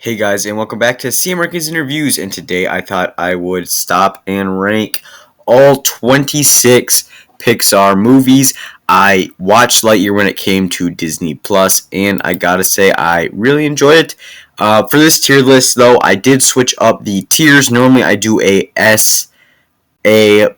Hey guys, and welcome back to CM Rankings and Reviews. And today I thought I would stop and rank all 26 Pixar movies. I watched Lightyear when it came to Disney Plus, and I gotta say I really enjoyed it. For this tier list, though, I did switch up the tiers. Normally I do a S, A,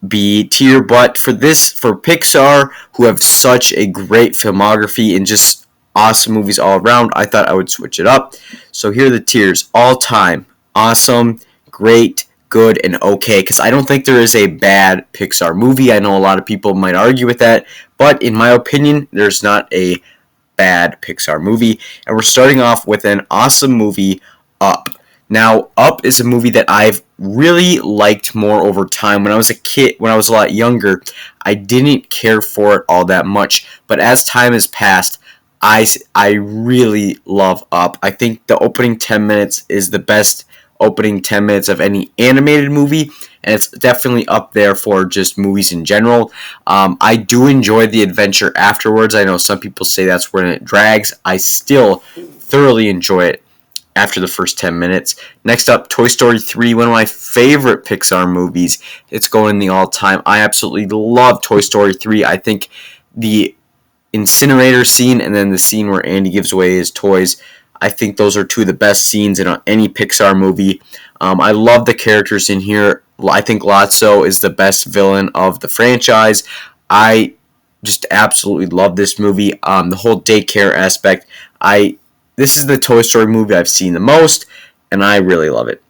B tier, but for Pixar, who have such a great filmography and just awesome movies all around, I thought I would switch it up. So here are the tiers: all time, awesome, great, good, and okay. Because I don't think there is a bad Pixar movie. I know a lot of people might argue with that, but in my opinion, there's not a bad Pixar movie. And we're starting off with an awesome movie, Up. Now, Up is a movie that I've really liked more over time. When I was a kid, when I was a lot younger, I didn't care for it all that much. But as time has passed, I really love Up. I think the opening 10 minutes is the best opening 10 minutes of any animated movie, and it's definitely up there for just movies in general. I do enjoy the adventure afterwards. I know some people say that's when it drags. I still thoroughly enjoy it after the first 10 minutes. Next up, Toy Story 3, one of my favorite Pixar movies. It's going in the all-time. I absolutely love Toy Story 3. I think the incinerator scene and then the scene where Andy gives away his toys, I think those are two of the best scenes in any Pixar movie. I love the characters in here. I think Lotso is the best villain of the franchise. I just absolutely love this movie. The whole daycare aspect. This is the Toy Story movie I've seen the most, and I really love it.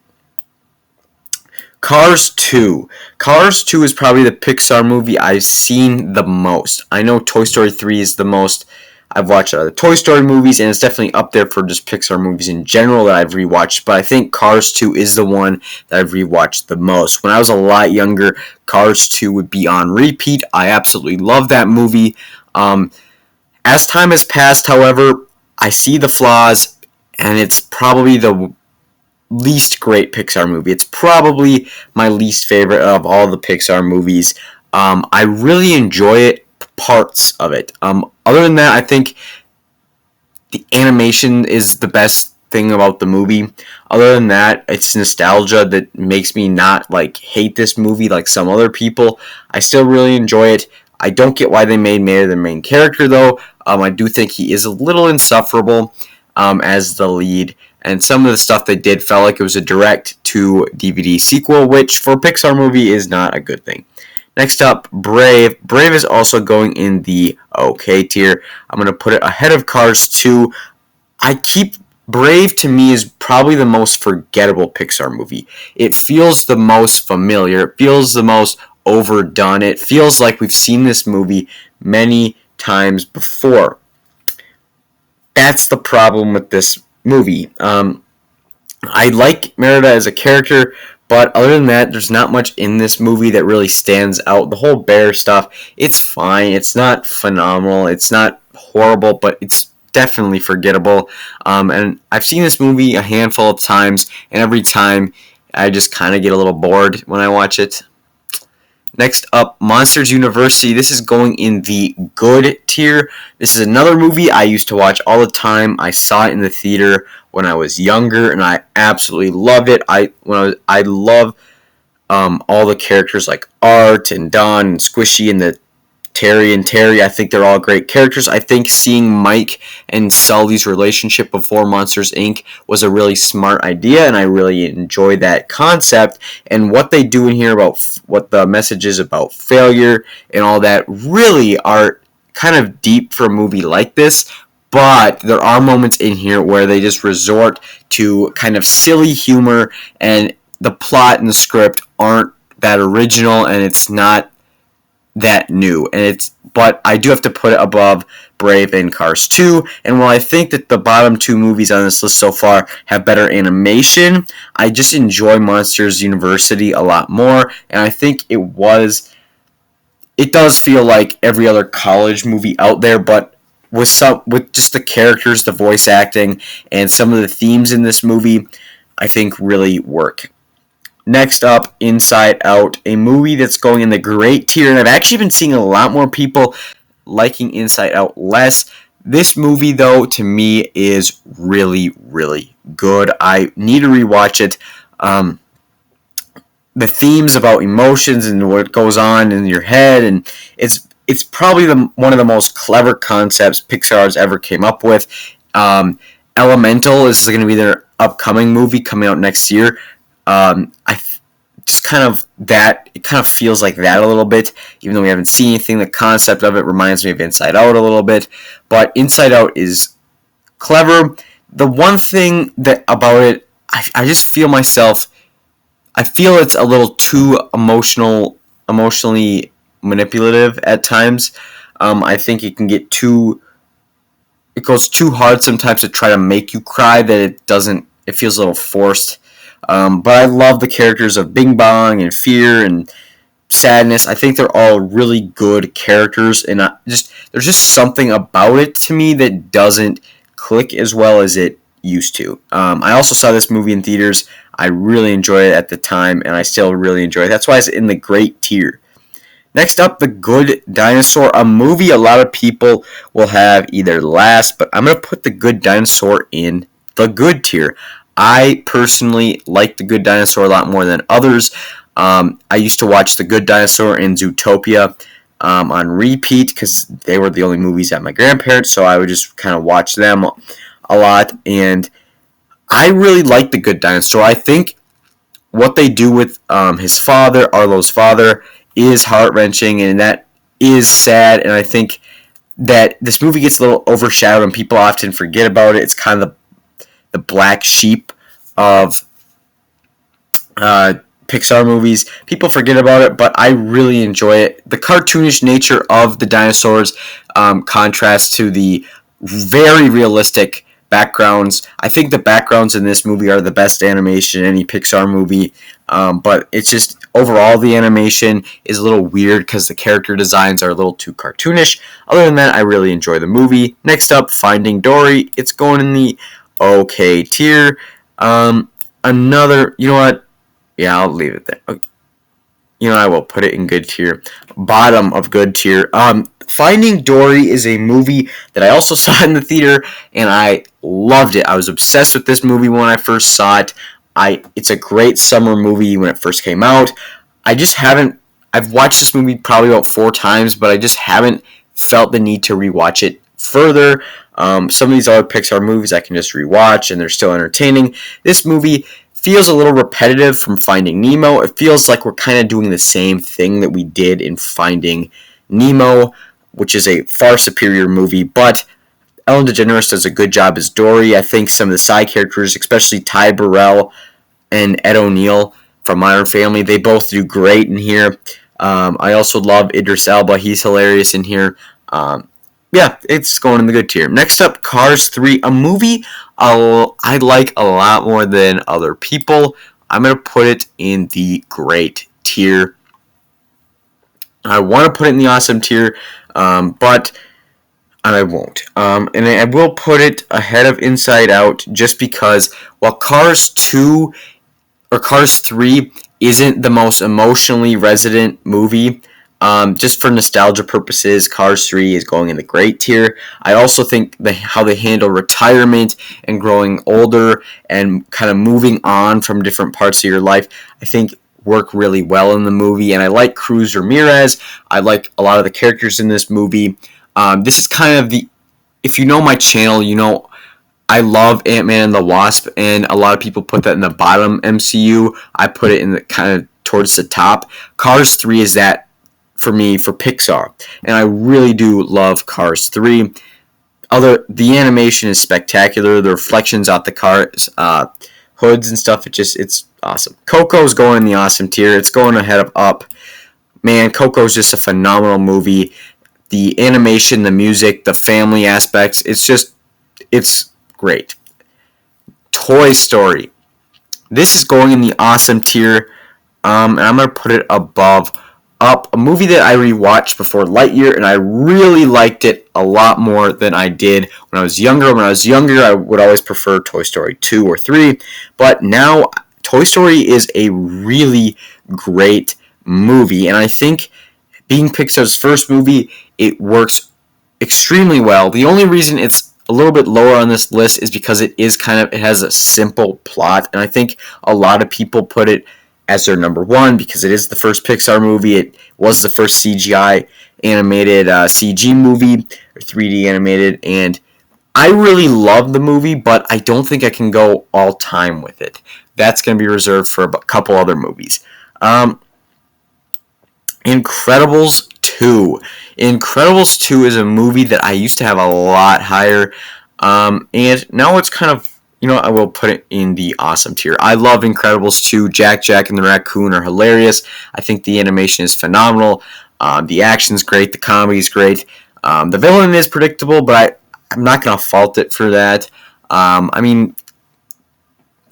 Cars 2. Cars 2 is probably the Pixar movie I've seen the most. I know Toy Story 3 is the most I've watched other Toy Story movies, and it's definitely up there for just Pixar movies in general that I've rewatched, but I think Cars 2 is the one that I've rewatched the most. When I was a lot younger, Cars 2 would be on repeat. I absolutely love that movie. As time has passed, however, I see the flaws, and it's probably the least great Pixar movie. It's probably my least favorite of all the Pixar movies. I really enjoy it, parts of it. Other than that, I think the animation is the best thing about the movie. Other than that, it's nostalgia that makes me not hate this movie like some other people. I still really enjoy it. I don't get why they made Mayor the main character, though. I do think he is a little insufferable as the lead, and some of the stuff they did felt like it was a direct-to-DVD sequel, which for a Pixar movie is not a good thing. Next up, Brave. Brave is also going in the okay tier. I'm going to put it ahead of Cars 2. Brave to me is probably the most forgettable Pixar movie. It feels the most familiar. It feels the most overdone. It feels like we've seen this movie many times before. That's the problem with this movie. I like Merida as a character, but other than that, there's not much in this movie that really stands out. The whole bear stuff, it's fine. It's not phenomenal. It's not horrible, but it's definitely forgettable. And I've seen this movie a handful of times, and every time I just kind of get a little bored when I watch it. Next up, Monsters University. This is going in the good tier. This is another movie I used to watch all the time. I saw it in the theater when I was younger, and I absolutely loved it. I love all the characters like Art and Don and Squishy and the Terry and Terry. I think they're all great characters. I think seeing Mike and Sully's relationship before Monsters Inc. was a really smart idea, and I really enjoy that concept. And what they do in here about what the message is about failure and all that really are kind of deep for a movie like this. But there are moments in here where they just resort to kind of silly humor, and the plot and the script aren't that original, and it's not that new, but I do have to put it above Brave and Cars 2. And while I think that the bottom two movies on this list so far have better animation, I just enjoy Monsters University a lot more, and I think it does feel like every other college movie out there, but with just the characters, the voice acting, and some of the themes in this movie, I think really work. Next up, Inside Out, a movie that's going in the great tier, and I've actually been seeing a lot more people liking Inside Out less. This movie, though, to me is really, really good. I need to rewatch it. The themes about emotions and what goes on in your head, and it's probably one of the most clever concepts Pixar's ever came up with. Elemental is going to be their upcoming movie coming out next year. I just kind of that it kind of feels like that a little bit, even though we haven't seen anything. The concept of it reminds me of Inside Out a little bit, but Inside Out is clever. The one thing that about it, I just feel myself. I feel it's a little too emotionally manipulative at times. I think it can get too. It goes too hard sometimes to try to make you cry that it doesn't. It feels a little forced. But I love the characters of Bing Bong and Fear and Sadness. I think they're all really good characters, and there's just something about it to me that doesn't click as well as it used to. I also saw this movie in theaters. I really enjoyed it at the time, and I still really enjoy it. That's why it's in the great tier. Next up, The Good Dinosaur, a movie a lot of people will have either last, but I'm going to put The Good Dinosaur in the good tier. I personally like The Good Dinosaur a lot more than others. I used to watch The Good Dinosaur and Zootopia on repeat because they were the only movies at my grandparents', so I would just kind of watch them a lot, and I really like The Good Dinosaur. I think what they do with his father, Arlo's father, is heart-wrenching, and that is sad, and I think that this movie gets a little overshadowed, and people often forget about it. It's kind of the black sheep of Pixar movies. People forget about it, but I really enjoy it. The cartoonish nature of the dinosaurs contrasts to the very realistic backgrounds. I think the backgrounds in this movie are the best animation in any Pixar movie, but it's just overall the animation is a little weird because the character designs are a little too cartoonish. Other than that, I really enjoy the movie. Next up, Finding Dory. It's going in the okay tier. Another, you know what? Yeah, I'll leave it there. Okay. You know, I will put it in good tier. Bottom of good tier. Finding Dory is a movie that I also saw in the theater, and I loved it. I was obsessed with this movie when I first saw it. It's a great summer movie when it first came out. I've watched this movie probably about 4 times, but I just haven't felt the need to rewatch it further. Some of these other Pixar movies I can just rewatch, and they're still entertaining. This movie feels a little repetitive from Finding Nemo. It feels like we're kind of doing the same thing that we did in Finding Nemo, which is a far superior movie, but Ellen DeGeneres does a good job as Dory. I think some of the side characters, especially Ty Burrell and Ed O'Neill from Modern Family, they both do great in here. I also love Idris Elba. He's hilarious in here. Yeah, it's going in the good tier. Next up, Cars 3, a movie I like a lot more than other people. I'm going to put it in the great tier. I want to put it in the awesome tier, but I won't. And I will put it ahead of Inside Out just because while Cars 2 or Cars 3 isn't the most emotionally resonant movie, just for nostalgia purposes, Cars 3 is going in the great tier. I also think how they handle retirement and growing older and kind of moving on from different parts of your life, I think work really well in the movie. And I like Cruz Ramirez. I like a lot of the characters in this movie. This is kind of if you know my channel, you know I love Ant-Man and the Wasp, and a lot of people put that in the bottom MCU. I put it in the kind of towards the top. Cars 3 is that for me for Pixar, and I really do love Cars 3. The animation is spectacular. The reflections out the cars, hoods and stuff. It's awesome. Coco's going in the awesome tier. It's going ahead of Up. Man, Coco's just a phenomenal movie. The animation, the music, the family aspects. It's great. Toy Story. This is going in the awesome tier, and I'm gonna put it above Up, a movie that I rewatched before Lightyear, and I really liked it a lot more than I did when I was younger. When I was younger, I would always prefer Toy Story 2 or 3, but now Toy Story is a really great movie, and I think being Pixar's first movie, it extremely well. The only reason it's a little bit lower on this list is because it has a simple plot, and I think a lot of people put it as their number one because it is the first Pixar movie. It was the first CGI animated CG movie, or 3D animated, and I really love the movie, but I don't think I can go all time with it. That's going to be reserved for a couple other movies. Incredibles 2. Incredibles 2 is a movie that I used to have a lot higher, and now it's kind of, I will put it in the awesome tier. I love Incredibles 2. Jack and the Raccoon are hilarious. I think the animation is phenomenal. The action's great. The comedy's great. The villain is predictable, but I'm not going to fault it for that.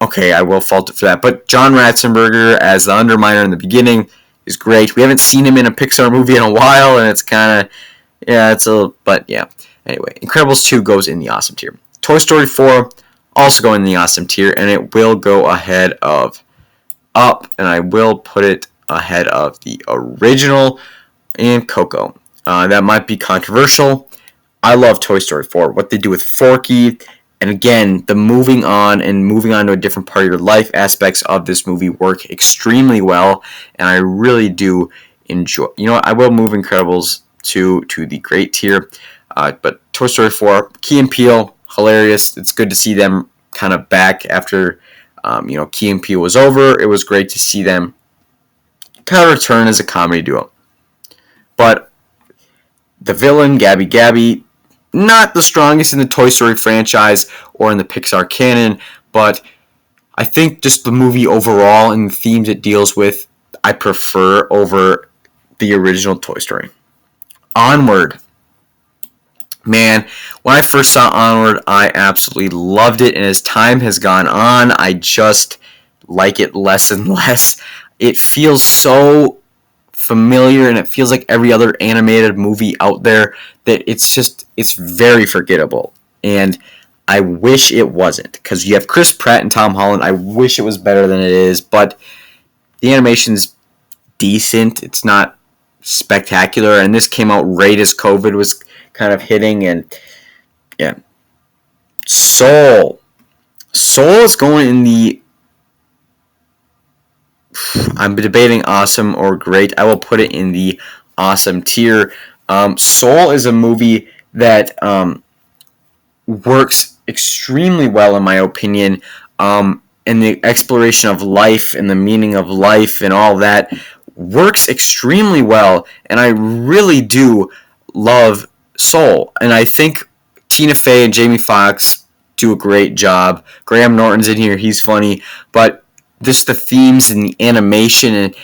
Okay, I will fault it for that. But John Ratzenberger as the Underminer in the beginning is great. We haven't seen him in a Pixar movie in a while, and it's kind of, but yeah. Anyway, Incredibles 2 goes in the awesome tier. Toy Story 4 also go in the awesome tier, and it will go ahead of Up, and I will put it ahead of the original and Coco. That might be controversial. I love Toy Story 4. What they do with Forky, and again, the moving on to a different part of your life aspects of this movie work extremely well, and I really do enjoy. I will move Incredibles to the great tier, but Toy Story 4, Key and Peele, hilarious. It's good to see them kind of back after, Key and Peele was over. It was great to see them kind of return as a comedy duo. But the villain, Gabby, not the strongest in the Toy Story franchise or in the Pixar canon, but I think just the movie overall and the themes it deals with, I prefer over the original Toy Story. Onward. Man, when I first saw Onward, I absolutely loved it, and as time has gone on, I just like it less and less. It feels so familiar, and it feels like every other animated movie out there that it's very forgettable, and I wish it wasn't, because you have Chris Pratt and Tom Holland. I wish it was better than it is, but the animation's decent. It's not spectacular, and this came out right as COVID was kind of hitting, and yeah. Soul is going in the, I'm debating awesome or great. I will put it in the awesome tier. Soul is a movie that works extremely well, in my opinion, and the exploration of life and the meaning of life and all that works extremely well, and I really do love Soul, and I think Tina Fey and Jamie Foxx do a great job. Graham Norton's in here, he's funny, but just the themes and the animation, and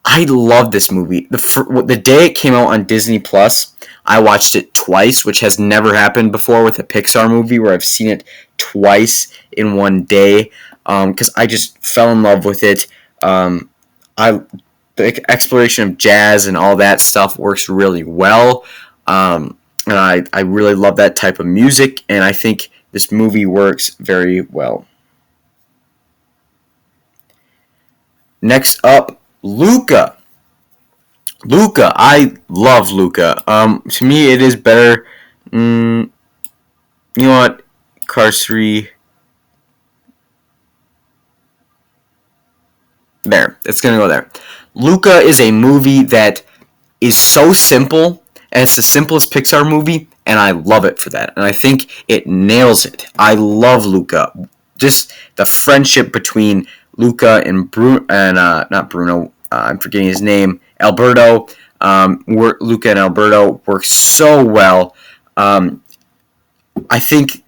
I love this movie. The day it came out on Disney Plus, I watched it twice, which has never happened before with a Pixar movie, where I've seen it twice in one day, because I just fell in love with it. The exploration of jazz and all that stuff works really well, and I really love that type of music, and I think this movie works very well. Next up, Luca. I love Luca. To me, it is better. You know what? Cars 3. There. It's going to go there. Luca is a movie that is so simple, and it's the simplest Pixar movie, and I love it for that. And I think it nails it. I love Luca. Just the friendship between Luca and not Bruno. I'm forgetting his name. Alberto. Luca and Alberto work so well. I think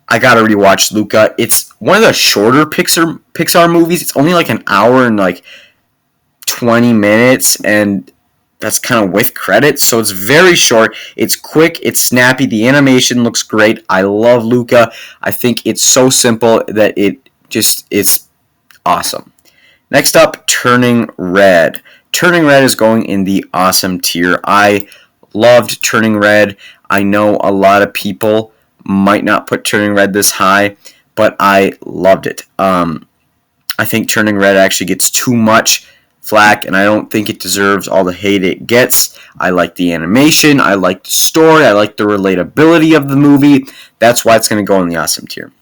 I gotta rewatch Luca. It's one of the shorter Pixar movies. It's only like an hour and like 20 minutes, and that's kind of with credits, so it's very short. It's quick, it's snappy, the animation looks great. I love Luca. I think it's so simple that it's awesome. Next up, Turning Red. Turning Red is going in the awesome tier. I loved Turning Red. I know a lot of people might not put Turning Red this high, but I loved it. I think Turning Red actually gets too much flack, and I don't think it deserves all the hate it gets. I like the animation, I like the story, I like the relatability of the movie. That's why it's going to go in the awesome tier.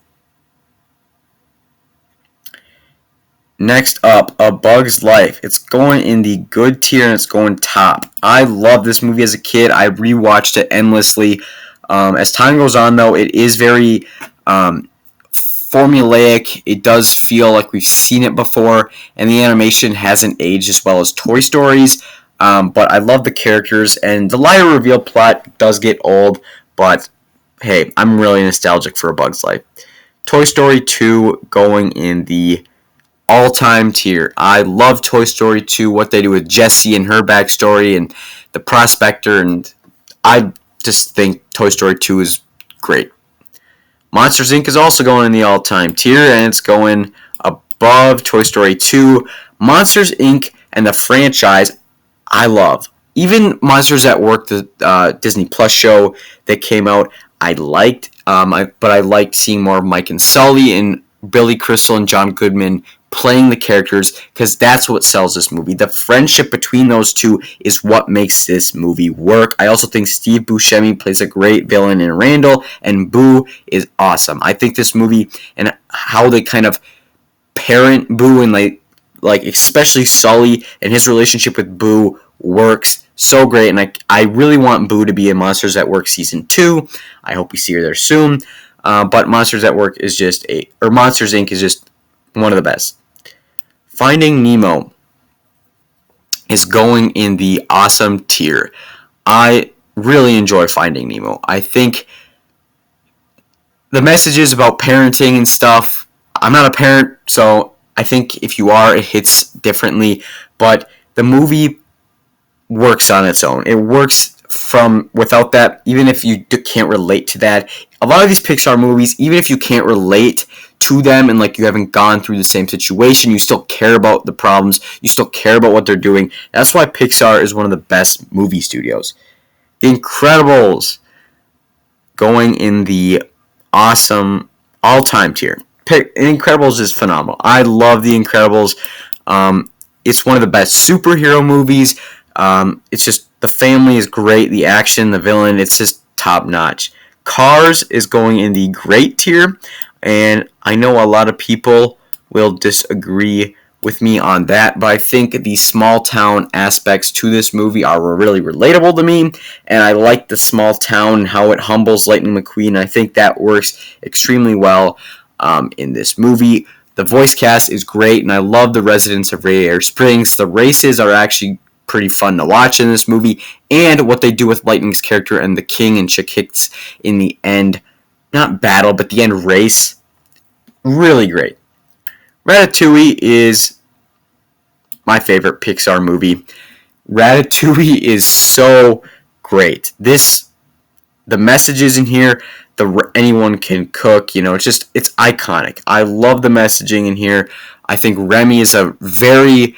Next up, A Bug's Life. It's going in the good tier and it's going top. I love this movie as a kid. I rewatched it endlessly. As time goes on, though, it is very formulaic. It does feel like we've seen it before, and the animation hasn't aged as well as Toy Story's. But I love the characters, and the liar reveal plot does get old, but hey, I'm really nostalgic for A Bug's Life. Toy Story 2 going in the all-time tier. I love Toy Story 2, what they do with Jessie and her backstory and the prospector, and I just think Toy Story 2 is great. Monsters Inc. is also going in the all-time tier, and it's going above Toy Story 2. Monsters Inc. and the franchise, I love. Even Monsters at Work, the Disney Plus show that came out, I liked, but I liked seeing more of Mike and Sully and Billy Crystal and John Goodman playing the characters, because that's what sells this movie. The friendship between those two is what makes this movie work. I also think Steve Buscemi plays a great villain in Randall, and Boo is awesome. I think this movie and how they kind of parent Boo and like especially Sully and his relationship with Boo works so great, and I really want Boo to be in Monsters at Work Season 2. I hope we see her there soon. But Monsters at Work is Monsters Inc. is just one of the best. Finding Nemo is going in the awesome tier. I really enjoy Finding Nemo. I think the messages about parenting and stuff, I'm not a parent, so I think if you are, it hits differently, but the movie works on its own. It works from without that, even if you can't relate to that. A lot of these Pixar movies, even if you can't relate to them and like you haven't gone through the same situation, you still care about the problems, you still care about what they're doing. That's why Pixar is one of the best movie studios. The Incredibles going in the awesome all-time tier. Incredibles is phenomenal. I love The Incredibles. It's one of the best superhero movies. It's just the family is great, the action, the villain, it's just top notch. Cars is going in the great tier, and I know a lot of people will disagree with me on that, but I think the small town aspects to this movie are really relatable to me, and I like the small town and how it humbles Lightning McQueen. I think that works extremely well in this movie. The voice cast is great, and I love the residents of Radiator Springs. The races are actually pretty fun to watch in this movie, and what they do with Lightning's character and the King and Chick Hicks in the end, not battle, but the end race, really great. Ratatouille is my favorite Pixar movie. Ratatouille is so great. The messages in here, anyone can cook, it's iconic. I love the messaging in here. I think Remy is a very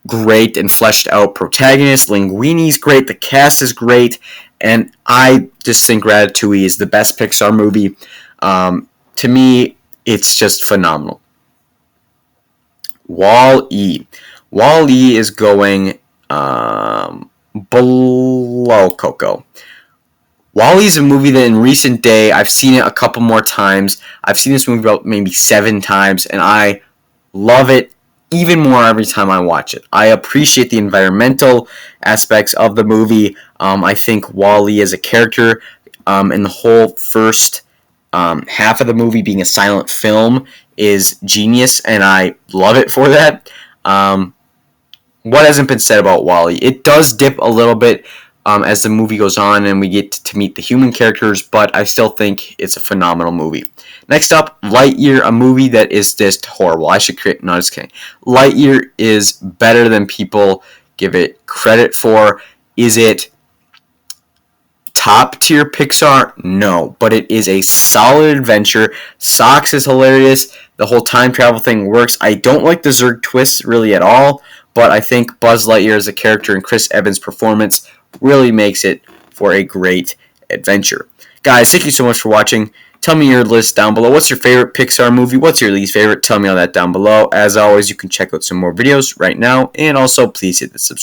great and fleshed out protagonist. Linguini's great, the cast is great, and I just think Ratatouille is the best Pixar movie. To me, it's just phenomenal. Wall-E. Wall-E is going below Coco. Wall-E is a movie that in recent day, I've seen it a couple more times. I've seen this movie about maybe 7 times, and I love it even more every time I watch it. I appreciate the environmental aspects of the movie. I think Wall-E as a character, and the whole first half of the movie being a silent film is genius, and I love it for that. What hasn't been said about Wall-E? It does dip a little bit as the movie goes on and we get to meet the human characters, but I still think it's a phenomenal movie. Next up, Lightyear, a movie that is just horrible. No, just kidding. Lightyear is better than people give it credit for. Is it top tier Pixar? No, but it is a solid adventure. Socks is hilarious. The whole time travel thing works. I don't like the Zurg twist really at all, but I think Buzz Lightyear as a character and Chris Evans' performance really makes it for a great adventure. Guys, thank you so much for watching. Tell me your list down below. What's your favorite Pixar movie? What's your least favorite? Tell me all that down below. As always, you can check out some more videos right now. And also, please hit the subscribe